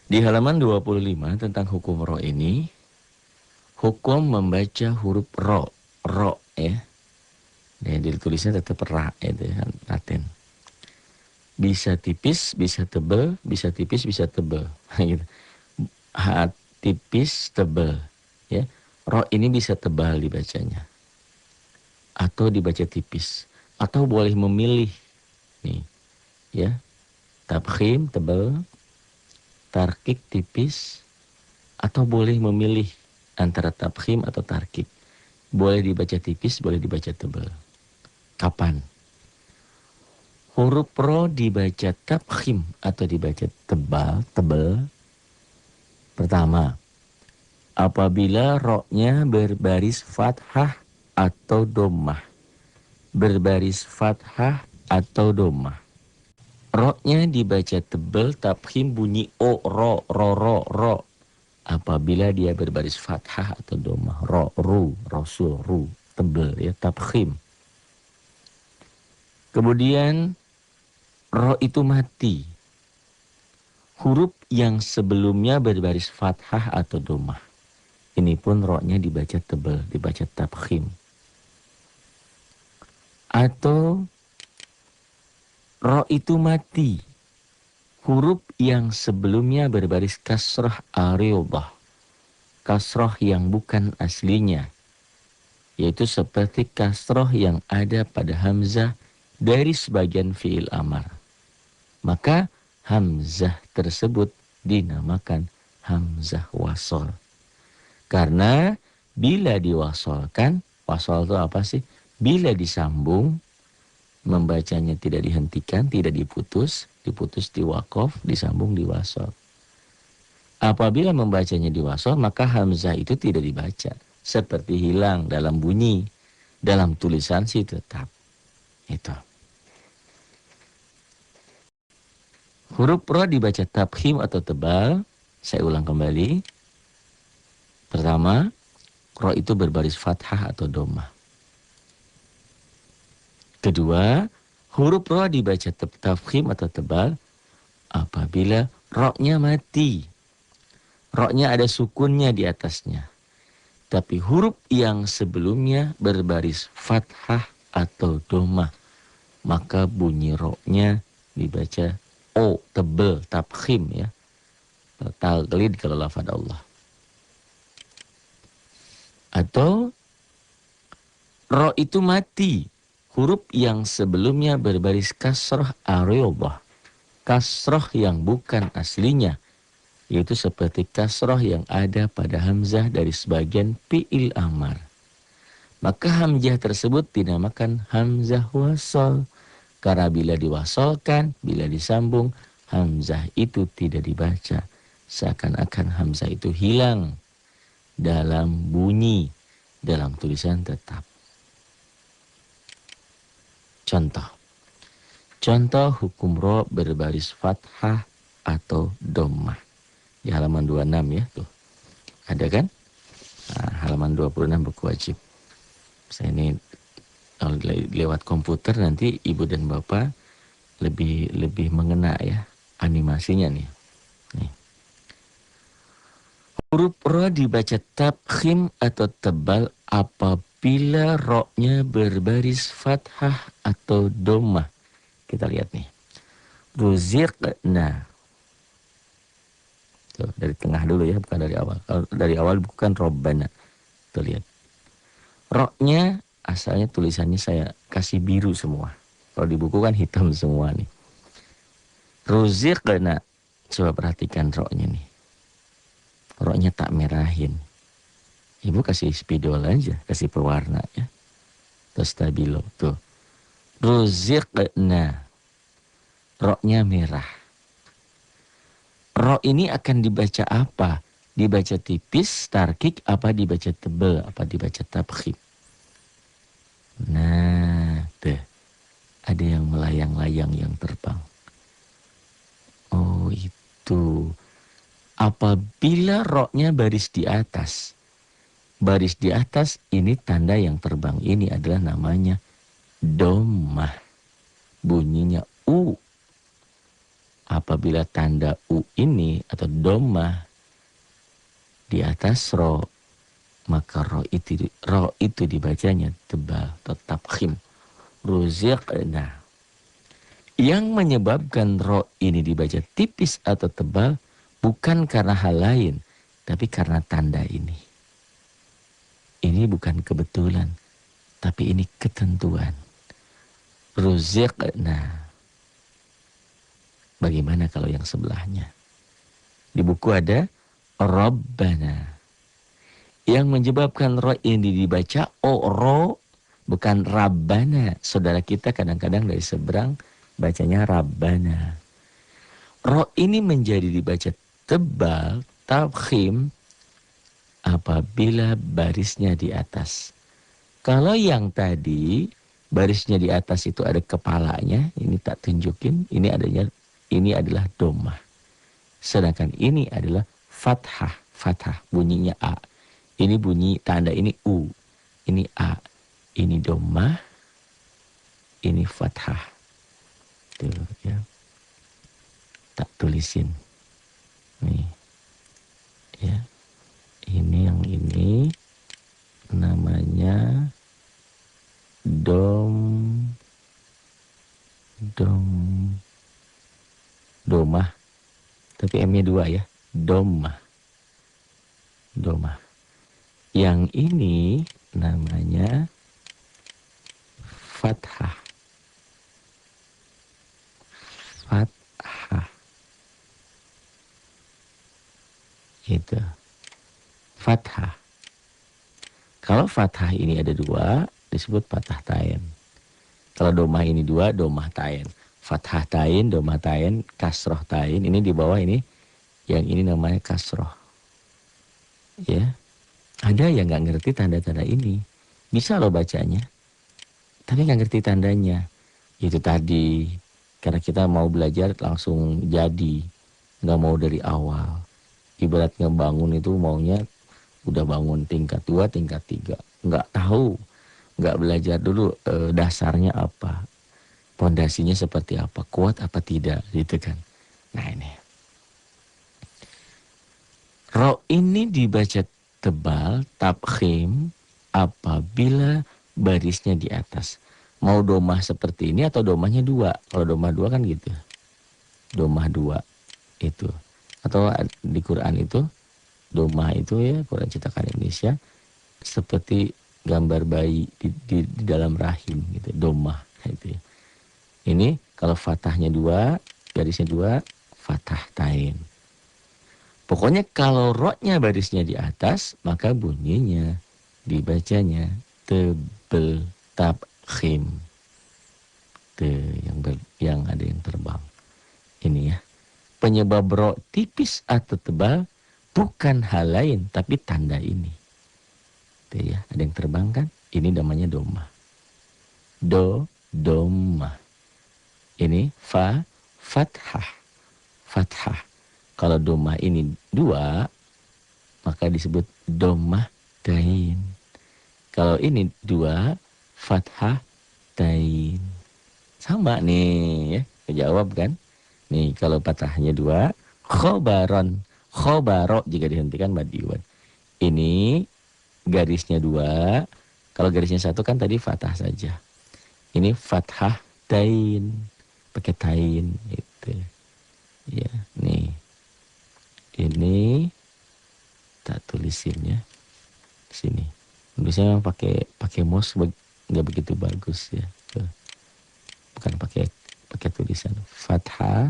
Di halaman 25 tentang hukum ro ini, hukum membaca huruf ro ya. Dan ditulisnya tetap ra itu ya, Latin. Bisa tipis, bisa tebel, bisa tipis, bisa tebel. Gitu. Tipis, tebel. Ya. Ro ini bisa tebal dibacanya. Atau dibaca tipis. Atau boleh memilih. Nih, ya. Tabkhim, tebal. Tarkik, tipis. Atau boleh memilih antara tabkhim atau tarkik. Boleh dibaca tipis, boleh dibaca tebal. Kapan? Huruf ro dibaca tabkhim atau dibaca tebal. Pertama, apabila ro-nya berbaris fathah atau domah. Berbaris fathah atau domah. Ro-nya dibaca tebal, tabkhim bunyi o, ro. Apabila dia berbaris fathah atau domah. Ro, ru, rasul, ru. Tebal ya, tabkhim. Kemudian ro itu mati. Huruf yang sebelumnya berbaris fathah atau domah. Ini pun ro-nya dibaca tebal, dibaca tabkhim. Atau ro itu mati. Huruf yang sebelumnya berbaris kasrah aridah. Kasrah yang bukan aslinya. Yaitu seperti kasrah yang ada pada hamzah dari sebagian fiil amar. Maka hamzah tersebut dinamakan hamzah wasol. Karena bila diwasolkan, wasol itu apa sih? Bila disambung, membacanya tidak dihentikan, tidak diputus di wakof, disambung di wasol. Apabila membacanya di wasol, maka hamzah itu tidak dibaca. Seperti hilang dalam bunyi, dalam tulisan sih tetap. Itu. Huruf ro dibaca tabkhim atau tebal. Saya ulang kembali. Pertama, ro itu berbaris fathah atau domah. Kedua, huruf ro dibaca tabkhim atau tebal apabila ro-nya mati. Ro-nya ada sukunnya di atasnya. Tapi huruf yang sebelumnya berbaris fathah atau domah. Maka bunyi ro-nya dibaca o, tebel, tabkhim ya. Taglid kalau lafaz Allah. Atau ro itu mati. Huruf yang sebelumnya berbaris kasrah aridah. Kasrah yang bukan aslinya. Yaitu seperti kasrah yang ada pada hamzah dari sebagian fi'il amar. Maka hamzah tersebut dinamakan hamzah wasol. Karena bila diwasolkan, bila disambung, hamzah itu tidak dibaca. Seakan-akan hamzah itu hilang dalam bunyi, dalam tulisan tetap. Contoh. Contoh hukum ro berbaris fathah atau dhammah. Di halaman 26 ya tuh. Ada kan? Nah, halaman 26 buku wajib. Saya ini kalau lewat komputer nanti ibu dan bapak lebih mengena ya animasinya nih. Nih. Huruf ro dibaca tabkhim atau tebal apabila ro-nya berbaris fathah atau dhammah. Kita lihat nih. Ruziqna. Tuh, dari tengah dulu ya, bukan dari awal. Kalau dari awal bukan robbana. Tuh lihat. Ro-nya asalnya tulisannya saya kasih biru semua. Kalau di buku kan hitam semua nih. Ruziqna. Coba perhatikan ro-nya nih. Ro-nya tak merahin. Ibu kasih spidol aja, kasih pewarna ya. Terus stabilo tuh. Ruziqna. Ro-nya merah. Ro ini akan dibaca apa? Dibaca tipis, tarkik, apa dibaca tebel, apa dibaca tabkhim. Nah, tuh. Ada yang melayang-layang yang terbang. Oh, itu. Apabila ro-nya baris di atas. Baris di atas ini tanda yang terbang. Ini adalah namanya dhammah. Bunyinya u. apabila tanda u ini atau domah di atas ro, maka ro itu dibacanya tebal, tetap khim. Ruziqna. Yang menyebabkan ro ini dibaca tipis atau tebal bukan karena hal lain, tapi karena tanda ini. Ini bukan kebetulan, tapi ini ketentuan. Ruziqna. Bagaimana kalau yang sebelahnya? Di buku ada Rabbana. Yang menyebabkan ro ini dibaca ro, bukan Rabbana. Saudara kita kadang-kadang dari seberang bacanya Rabbana. Ro ini menjadi dibaca tebal, tafkhim, apabila barisnya di atas. Kalau yang tadi barisnya di atas itu ada kepalanya, ini tak tunjukin, ini adalah domah. Sedangkan ini adalah fathah, bunyinya A. Ini bunyi tanda ini U, ini A, ini domah, ini fathah. Tuh ya. Tak tulisin. Nih. Ya. Ini yang ini namanya domah. Tapi M-nya 2 ya. Domah. Yang ini namanya fathah. Gitu. Fathah. Kalau fathah ini ada 2, disebut fathah tain. Kalau domah ini 2, domah tain. Fathah tain, domah tain, kasroh tain. Ini di bawah ini, yang ini namanya kasroh. Ya, ada yang nggak ngerti tanda-tanda ini. Bisa loh bacanya, tapi nggak ngerti tandanya. Itu tadi, karena kita mau belajar langsung jadi, nggak mau dari awal. Ibarat ngebangun itu maunya udah bangun tingkat 2, tingkat 3. Nggak tahu, nggak belajar dulu dasarnya apa, pondasinya seperti apa, kuat apa tidak, gitu kan. Nah ini. Ro ini dibaca tebal, tafkhim, apabila barisnya di atas. Mau domah seperti ini atau domahnya 2. Kalau domah 2 kan gitu. Domah 2 itu. Atau di Quran itu, domah itu ya, Quran cetakan Indonesia, seperti gambar bayi di dalam rahim gitu, domah gitu ya. Ini kalau fathahnya 2, garisnya 2, fathah tain. Pokoknya kalau ro-nya barisnya di atas, maka bunyinya dibacanya tebel tafkhim. Yang ada yang terbang. Ini ya. Penyebab ro tipis atau tebal bukan hal lain, tapi tanda ini. Tuh ya, ada yang terbang kan? Ini namanya domah. Domah. Ini fathah. Kalau domah ini 2, maka disebut domah tain. Kalau ini 2, fathah tain. Sama nih ya, kejawab kan? Nih kalau fathahnya 2, khobaron. Khobaro jika dihentikan madiwan. Ini garisnya 2. Kalau garisnya 1 kan tadi fathah saja. Ini fathah tain. Pakai tain gitu. Ya, nih. Ini tak tulisinnya di sini. Biasanya pakai mouse nggak begitu bagus ya. Tuh. Bukan pakai tulisan fathah.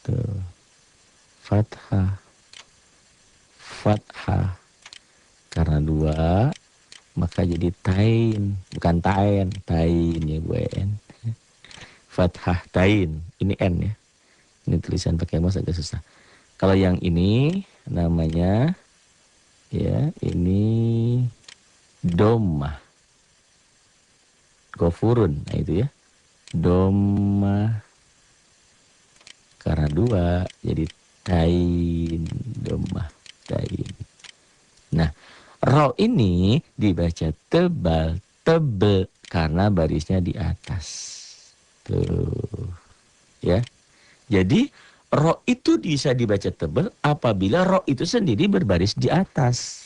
Tuh. Fathah. Karena 2, maka jadi tain, bukan tain ya gue n. Fathah tain, ini n ya. Ini tulisan pakai mouse agak susah. Kalau yang ini namanya ya, ini domah. Gofurun, nah itu ya. Domah. Karena 2 jadi tain, domah, tain. Nah, ro ini dibaca tebal, karena barisnya di atas. Tuh. Ya. Jadi ro itu bisa dibaca tebal apabila ro itu sendiri berbaris di atas.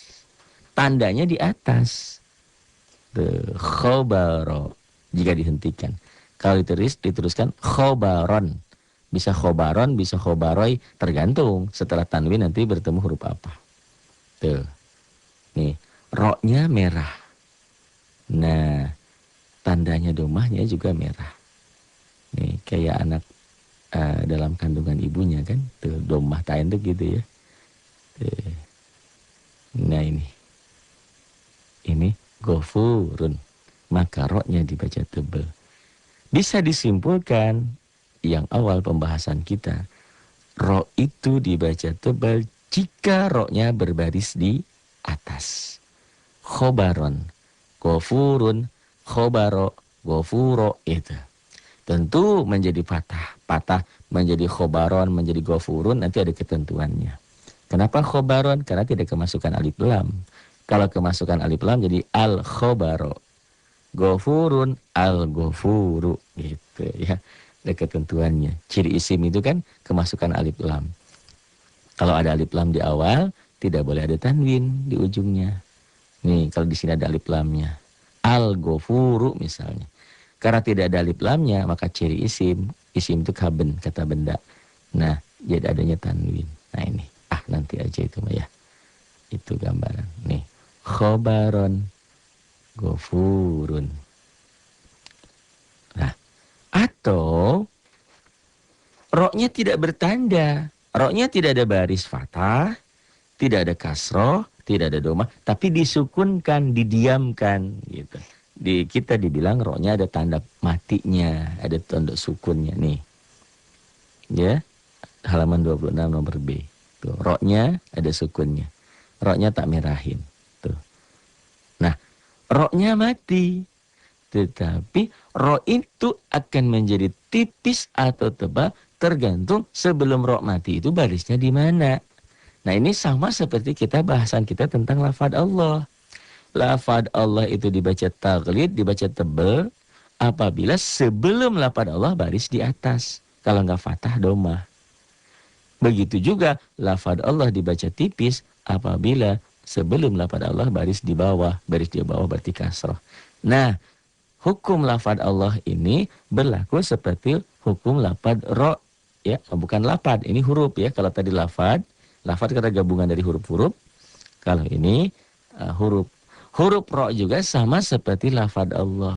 Tandanya di atas. Khobaro. Jika dihentikan. Kalau diteruskan khobaron. Bisa khobaron, bisa khobaroi. Tergantung setelah tanwin nanti bertemu huruf apa. Tuh. Nih. Ro-nya merah. Nah. Tandanya domahnya juga merah. Nih. Kayak anak dalam kandungan ibunya kan. Tuh. Domah tain tuh gitu ya. Tuh. Nah ini. Ini gofurun. Maka ro-nya dibaca tebal. Bisa disimpulkan yang awal pembahasan kita. Ro itu dibaca tebal jika ro-nya berbaris di atas. Khobaron, gofurun, khobaro, gofuro itu. Tentu menjadi patah. Patah menjadi khobaron, menjadi gofurun nanti ada ketentuannya. Kenapa khobaron? Karena tidak kemasukan alif lam. Kalau kemasukan alif lam jadi al-khobaro. Gofurun al-gofuru gitu ya. Ada ketentuannya. Ciri isim itu kan kemasukan alif lam. Kalau ada alif lam di awal, tidak boleh ada tanwin di ujungnya. Nih, kalau di sini ada alif lamnya. Al-gofuru misalnya. Karena tidak ada alif lamnya, maka ciri isim. Isim itu kaben, kata benda. Nah, jadi adanya tanwin. Nah ini. Nanti aja itu mah ya. Itu gambaran. Nih. Khobaron. Gofurun. Nah, atau ro-nya tidak bertanda. Ro-nya tidak ada baris fathah, tidak ada kasroh, tidak ada domah, tapi disukunkan, didiamkan gitu. Kita dibilang ro-nya ada tanda matinya, ada tanda sukunnya nih. Ya. Halaman 26 nomor B. Tuh, ro-nya ada sukunnya. Ro-nya tak merahin. Tuh. Nah, ro-nya mati. Tetapi ro itu akan menjadi tipis atau tebal tergantung sebelum ro mati itu barisnya di mana. Nah ini sama seperti bahasan kita tentang lafad Allah. Lafad Allah itu dibaca taglid, dibaca tebal apabila sebelum lafad Allah baris di atas. Kalau nggak fathah domah. Begitu juga lafad Allah dibaca tipis apabila sebelum lafad Allah baris di bawah. Baris di bawah berarti kasroh. Nah, hukum lafad Allah ini berlaku seperti hukum lafad ro. Ya, bukan lafad, ini huruf ya. Kalau tadi lafad karena gabungan dari huruf-huruf. Kalau ini huruf ro juga sama seperti lafad Allah.